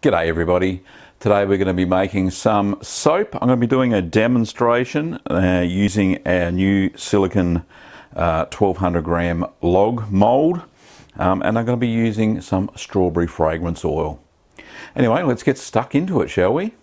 G'day everybody. Today we're going to be making some soap. I'm going to be doing a demonstration using our new silicon 1200 gram log mold, and I'm going to be using some strawberry fragrance oil. Anyway, let's get stuck into it, shall we?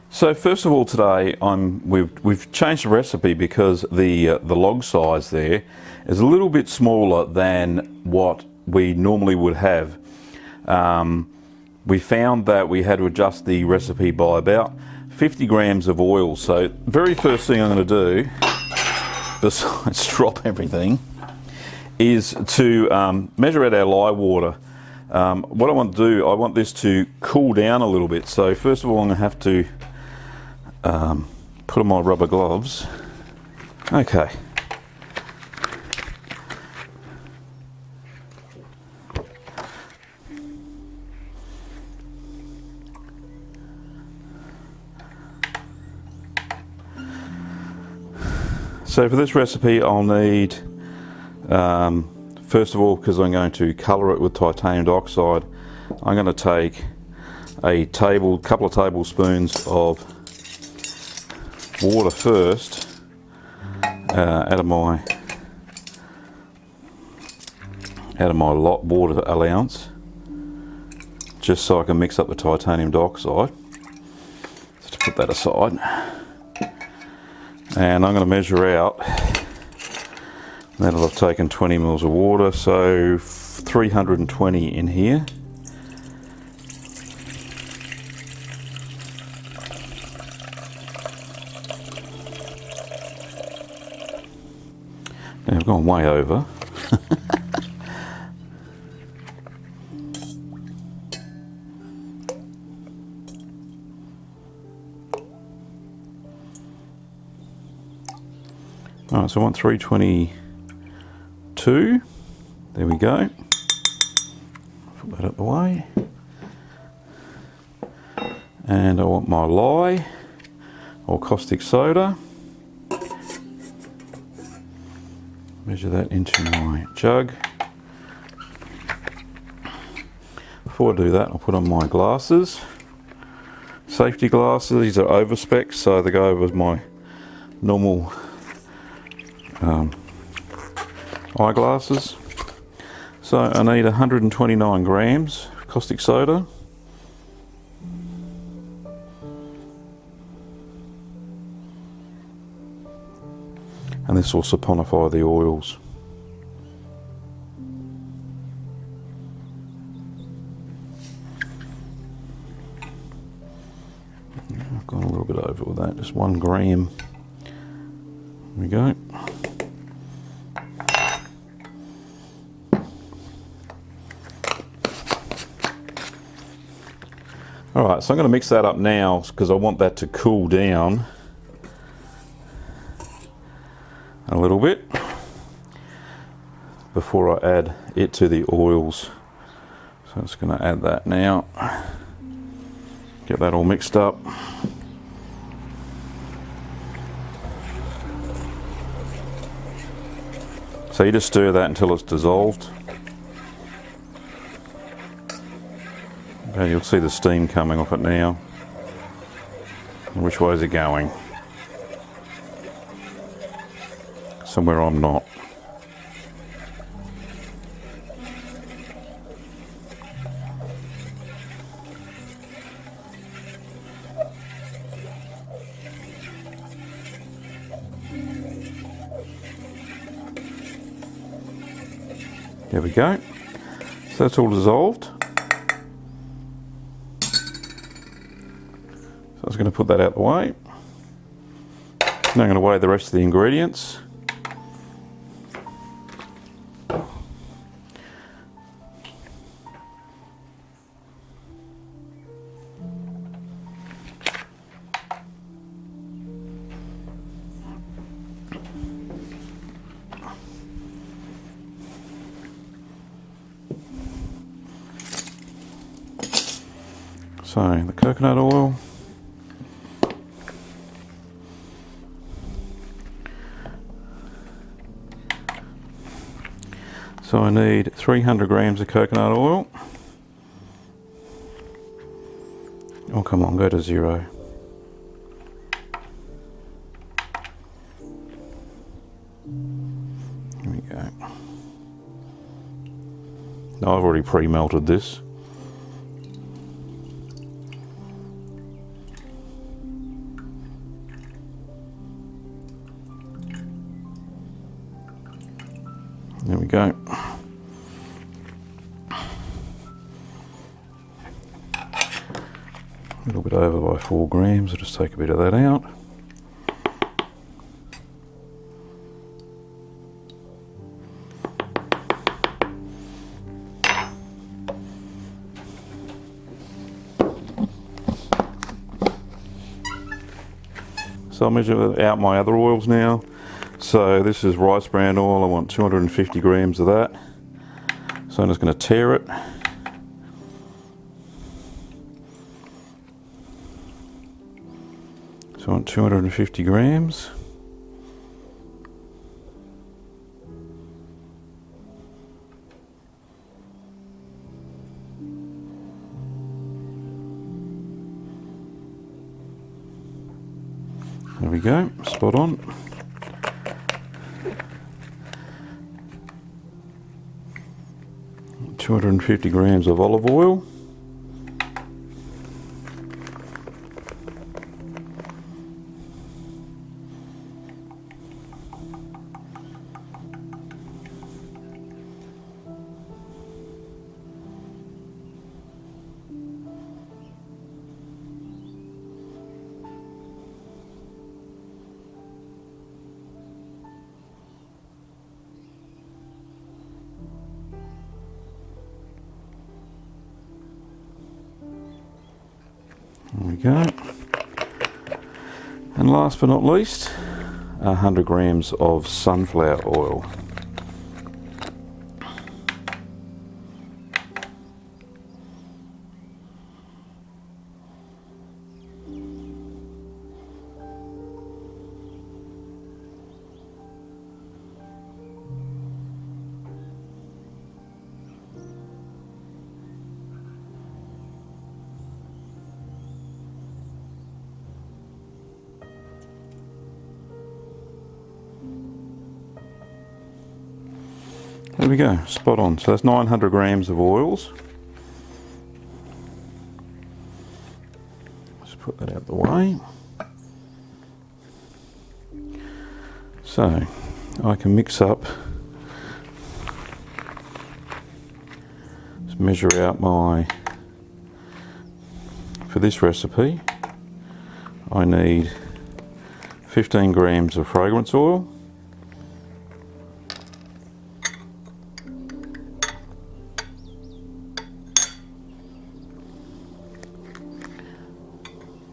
So first of all, today we've changed the recipe because the log size there is a little bit smaller than what we normally would have. We found that we had to adjust the recipe by about 50 grams of oil. So very first thing I'm going to do, besides drop everything, is to measure out our lye water. What I want to do, I want this to cool down a little bit. So first of all, I'm going to have to put on my rubber gloves. Okay. So for this recipe I'll need, first of all, because I'm going to colour it with titanium dioxide, I'm going to take a couple of tablespoons of water first out of my water allowance, just so I can mix up the titanium dioxide. Just put that aside, and I'm going to measure out. Now that I've taken 20 mils of water, so 320 in here. Now I've gone way over. Alright, so I want 322. There we go. Put that out of the way. And I want my lye or caustic soda. Measure that into my jug. Before I do that, I'll put on my glasses. Safety glasses. These are over spec, so they go over my normal eyeglasses. So I need 129 grams of caustic soda. And this will saponify the oils. I've gone a little bit over with that, just 1 gram. There we go. Alright, so I'm going to mix that up now because I want that to cool down a little bit before I add it to the oils. So I'm just going to add that now. Get that all mixed up. So you just stir that until it's dissolved. And you'll see the steam coming off it now. Which way is it going? Somewhere I'm not. There we go. So that's all dissolved. So I was going to put that out the way. Now I'm going to weigh the rest of the ingredients. So the coconut oil. So I need 300 grams of coconut oil. Oh, come on, go to 0. Here we go. Now I've already pre-melted this. There we go. A little bit over by 4 grams, I'll just take a bit of that out. So I'll measure out my other oils now. So this is rice bran oil, I want 250 grams of that. So I'm just going to tare it. So I want 250 grams. There we go, spot on. $250 grams of olive oil. There we go. And last but not least, 100 grams of sunflower oil. There we go, spot on. So that's 900 grams of oils. Just put that out the way. So I can mix up, just measure out my, for this recipe, I need 15 grams of fragrance oil.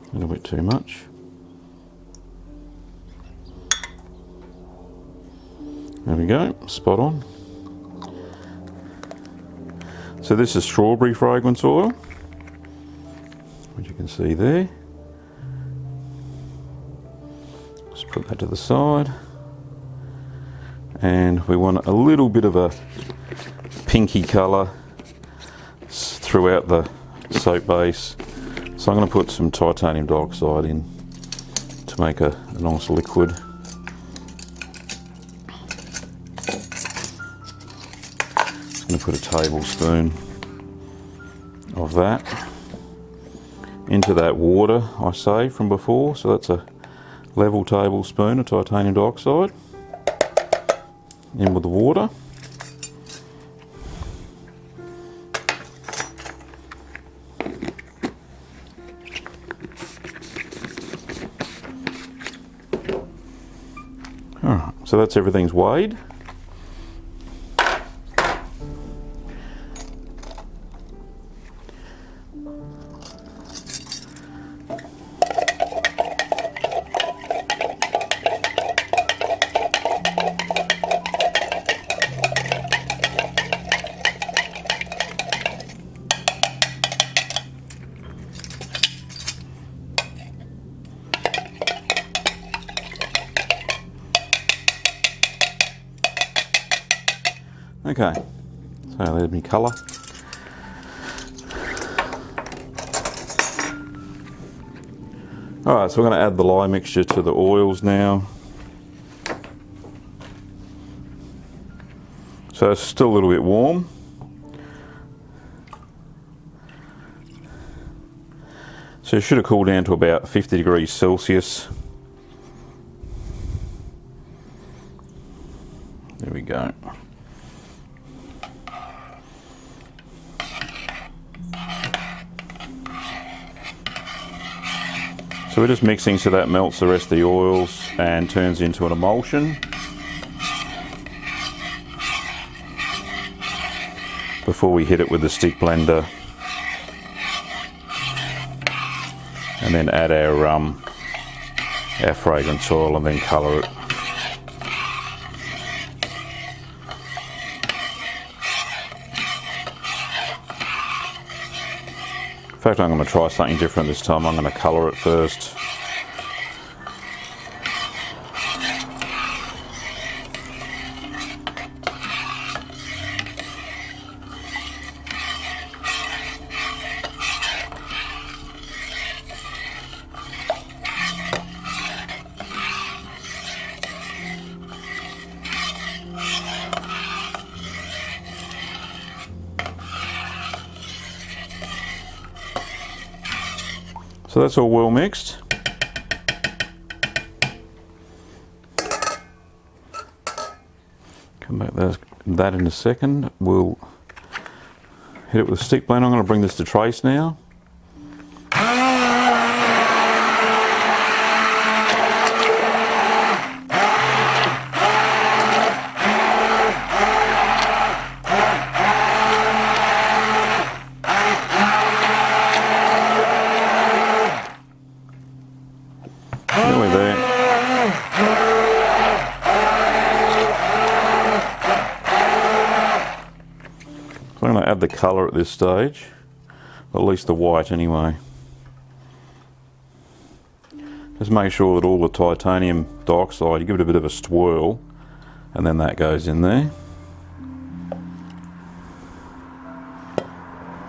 A little bit too much. There we go, spot on. So this is strawberry fragrance oil, which you can see there. Just put that to the side. And we want a little bit of a pinky colour throughout the soap base. So I'm going to put some titanium dioxide in to make a nice liquid. I'm going to put a tablespoon of that into that water I saved from before. So that's a level tablespoon of titanium dioxide in with the water. Alright, so that's everything's weighed. Okay, so there's my colour. Alright, so we're going to add the lye mixture to the oils now. So it's still a little bit warm. So it should have cooled down to about 50 degrees Celsius. There we go. So we're just mixing so that melts the rest of the oils and turns into an emulsion. Before we hit it with the stick blender. And then add our fragrance oil and then colour it. In fact, I'm going to try something different this time. I'm going to colour it first. So that's all well mixed. Come back to that in a second. We'll hit it with a stick blender. I'm going to bring this to trace now. So I'm going to add the colour at this stage, at least the white anyway. Just make sure that all the titanium dioxide, you give it a bit of a swirl, and then that goes in there.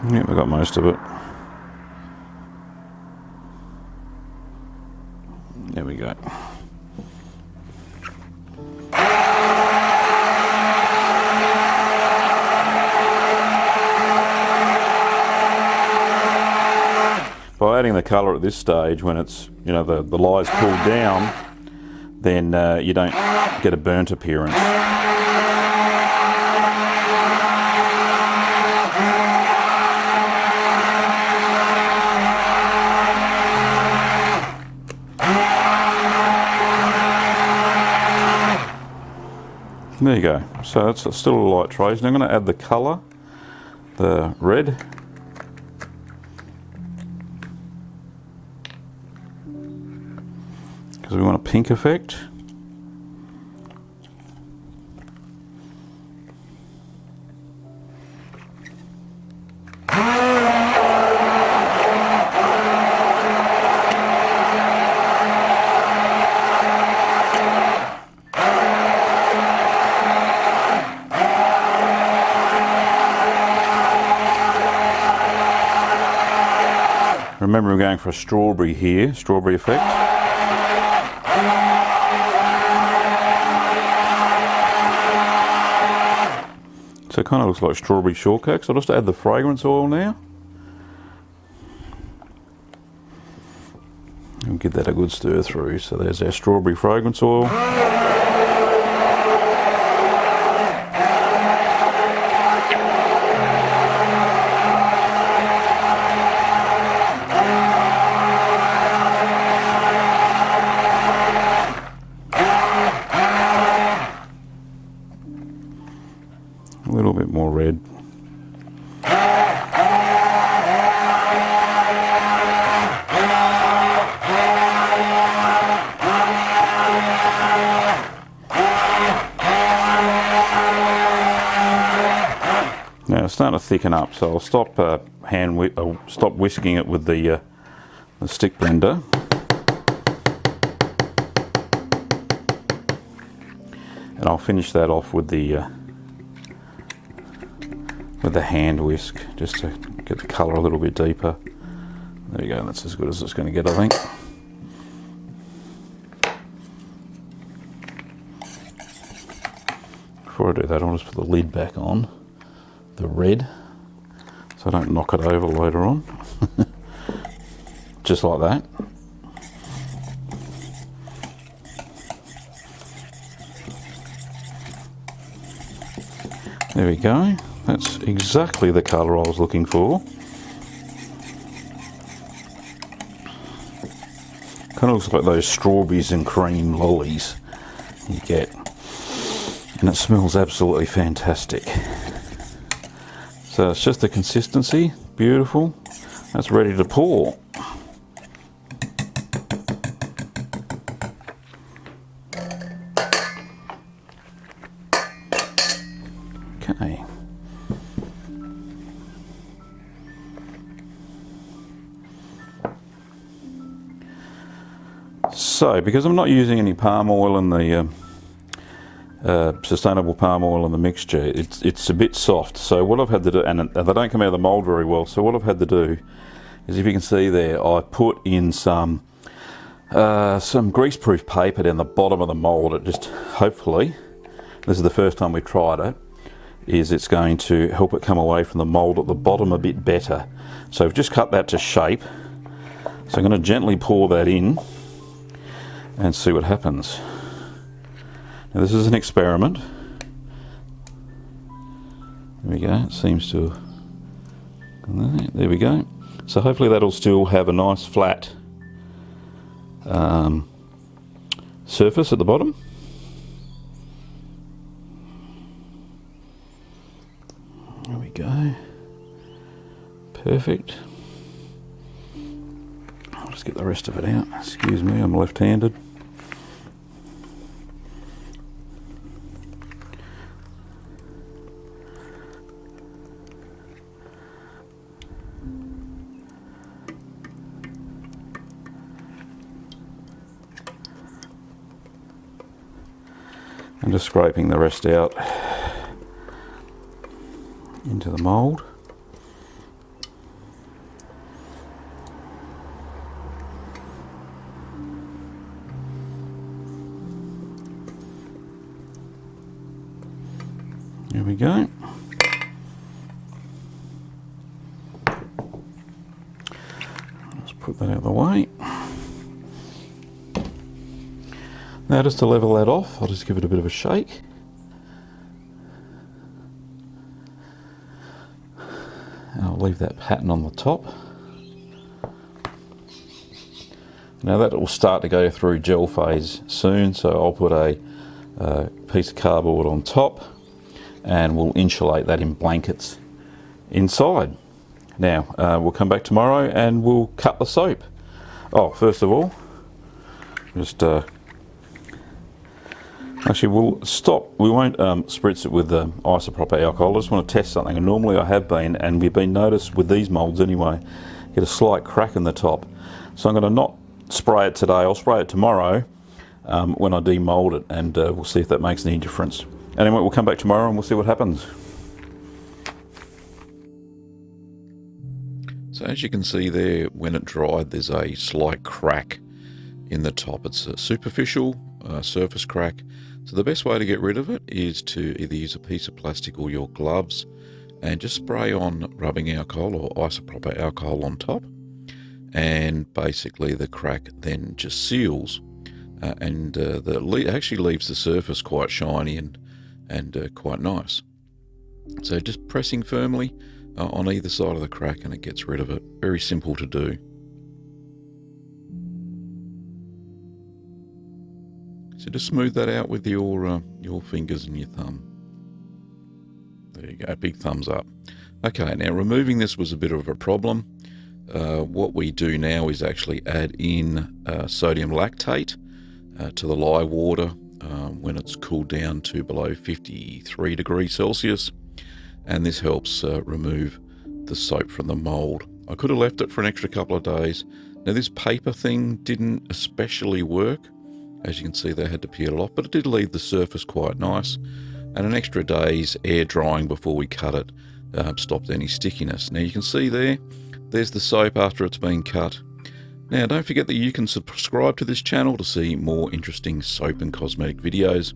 Yep, we got most of it. There we go. By adding the colour at this stage, when it's, you know, the lye's cooled down, then you don't get a burnt appearance. There you go. So it's still a light trace. Now I'm going to add the colour, the red. Because we want a pink effect. Remember, we're going for a strawberry here, strawberry effect. So it kind of looks like strawberry shortcake. So I'll just add the fragrance oil now. And give that a good stir through. So there's our strawberry fragrance oil. A little bit more red. Now it's starting to thicken up, so I'll stop stop whisking it with the stick blender. And I'll finish that off with the with the hand whisk, just to get the colour a little bit deeper. There you go, that's as good as it's going to get, I think. Before I do that, I'll just put the lid back on, the red, so I don't knock it over later on. Just like that. There we go. That's exactly the colour I was looking for. Kind of looks like those strawberries and cream lollies you get. And it smells absolutely fantastic. So it's just the consistency, beautiful. That's ready to pour. Okay. So, because I'm not using any palm oil in the sustainable palm oil in the mixture, it's a bit soft. So what I've had to do, and they don't come out of the mould very well, so what I've had to do is, if you can see there, I put in some greaseproof paper down the bottom of the mould. It just, hopefully, this is the first time we've tried it, is it's going to help it come away from the mould at the bottom a bit better. So I've just cut that to shape. So I'm going to gently pour that in and see what happens. Now this is an experiment. There we go, it seems to, there we go. So hopefully that'll still have a nice flat surface at the bottom. There we go. Perfect. I'll just get the rest of it out. Excuse me, I'm left-handed. And just scraping the rest out into the mould. There we go. Let's put that out of the way. Now, just to level that off, I'll just give it a bit of a shake. And I'll leave that pattern on the top. Now that will start to go through gel phase soon, so I'll put a piece of cardboard on top and we'll insulate that in blankets inside. Now, we'll come back tomorrow and we'll cut the soap. Oh, first of all, just actually, we'll stop. We won't spritz it with isopropyl alcohol. I just want to test something. And normally I have been, and we've been noticed with these moulds anyway, get a slight crack in the top. So I'm going to not spray it today. I'll spray it tomorrow when I demould it, and we'll see if that makes any difference. Anyway, we'll come back tomorrow and we'll see what happens. So as you can see there, when it dried, there's a slight crack in the top. It's a superficial surface crack. So the best way to get rid of it is to either use a piece of plastic or your gloves and just spray on rubbing alcohol or isopropyl alcohol on top, and basically the crack then just seals and actually leaves the surface quite shiny and quite nice. So just pressing firmly on either side of the crack and it gets rid of it. Very simple to do. So just smooth that out with your fingers and your thumb. There you go, big thumbs up. Okay, now removing this was a bit of a problem. What we do now is actually add in sodium lactate to the lye water when it's cooled down to below 53 degrees Celsius, and this helps remove the soap from the mould. I could have left it for an extra couple of days. Now this paper thing didn't especially work. As you can see, they had to peel it off, but it did leave the surface quite nice. And an extra day's air drying before we cut it stopped any stickiness. Now you can see there's the soap after it's been cut. Now don't forget that you can subscribe to this channel to see more interesting soap and cosmetic videos.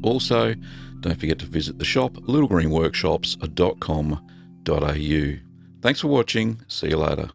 Also, don't forget to visit the shop littlegreenworkshops.com.au. Thanks for watching. See you later.